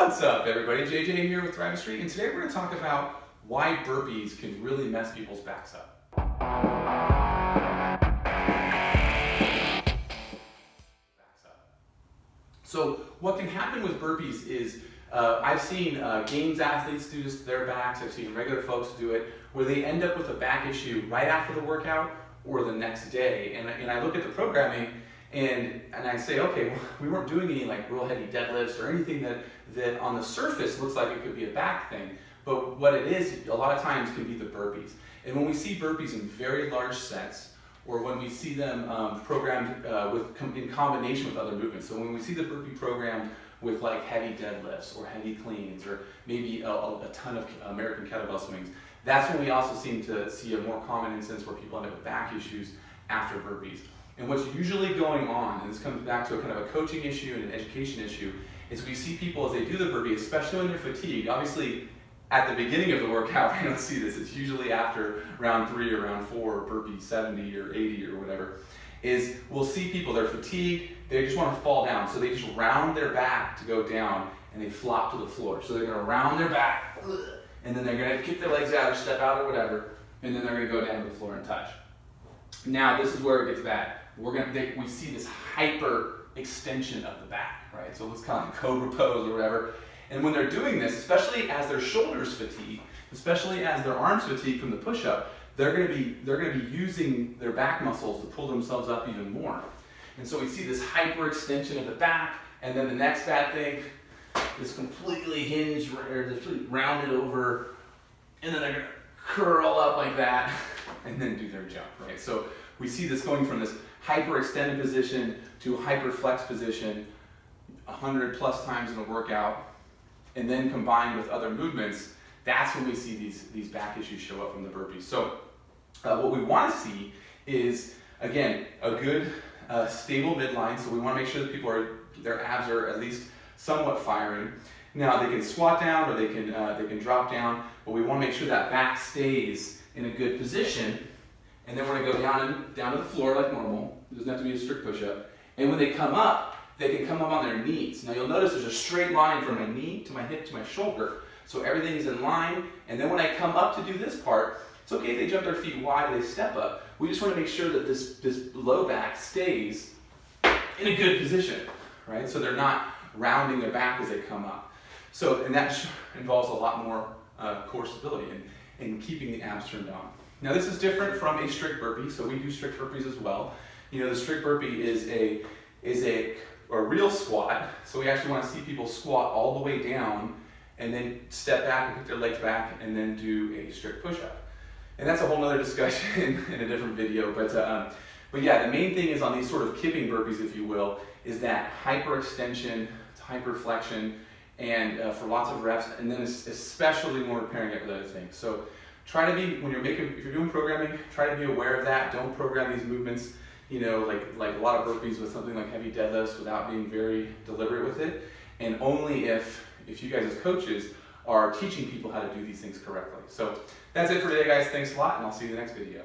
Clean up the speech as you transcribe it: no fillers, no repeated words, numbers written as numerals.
What's up, everybody? JJ here with Thrive Street, and today we're going to talk about why burpees can really mess people's backs up. So what can happen with burpees is I've seen games athletes do this to their backs. I've seen regular folks do it where they end up with a back issue right after the workout or the next day. And I look at the programming and I say, okay, well, we weren't doing any like real heavy deadlifts or anything that on the surface looks like it could be a back thing. But what it is, a lot of times, can be the burpees. And when we see burpees in very large sets, or when we see them programmed in combination with other movements. So when we see the burpee programmed with like heavy deadlifts or heavy cleans or maybe a ton of American kettlebell swings, that's when we also seem to see a more common instance where people end up with back issues after burpees. And what's usually going on, and this comes back to a kind of a coaching issue and an education issue, is we see people as they do the burpee, especially when they're fatigued. Obviously, at the beginning of the workout, we don't see this. It's usually after round 3 or round 4, burpee 70 or 80 or whatever, is we'll see people, they're fatigued, they just want to fall down. So they just round their back to go down and they flop to the floor. So they're going to round their back, and then they're going to kick their legs out or step out or whatever, and then they're going to go down to the floor and touch. Now, this is where it gets bad. We see this hyper extension of the back, right? So let's call it cobra pose or whatever. And when they're doing this, especially as their shoulders fatigue, especially as their arms fatigue from the push-up, they're going to be using their back muscles to pull themselves up even more. And so we see this hyper extension of the back, and then the next bad thing is completely hinged or completely rounded over, and then they're going to curl up like that and then do their jump, right? So we see this going from this hyper extended position to a hyper flex position 100 plus times in a workout, and then combined with other movements. That's when we see these back issues show up from the burpees. So what we want to see is, again, a good stable midline. So we want to make sure that their abs are at least somewhat firing. Now they can squat down or they can drop down, but we want to make sure that back stays in a good position. And then we're going to go down to the floor like normal. It doesn't have to be a strict push-up. And when they come up, they can come up on their knees. Now you'll notice there's a straight line from my knee to my hip to my shoulder. So everything's in line. And then when I come up to do this part, it's okay if they jump their feet wide or they step up. We just want to make sure that this low back stays in a good position, right? So they're not rounding their back as they come up. So, and that involves a lot more core stability and keeping the abs turned on. Now this is different from a strict burpee, so we do strict burpees as well. You know, the strict burpee is a real squat, so we actually want to see people squat all the way down and then step back and put their legs back and then do a strict push-up. And that's a whole nother discussion in a different video, but yeah, the main thing is on these sort of kipping burpees, if you will, is that hyperextension, hyperflexion, and for lots of reps, and then especially when we're pairing it with other things. So try to be, if you're doing programming, try to be aware of that. Don't program these movements, you know, like a lot of burpees with something like heavy deadlifts without being very deliberate with it. And only if you guys as coaches are teaching people how to do these things correctly. So that's it for today, guys. Thanks a lot, and I'll see you in the next video.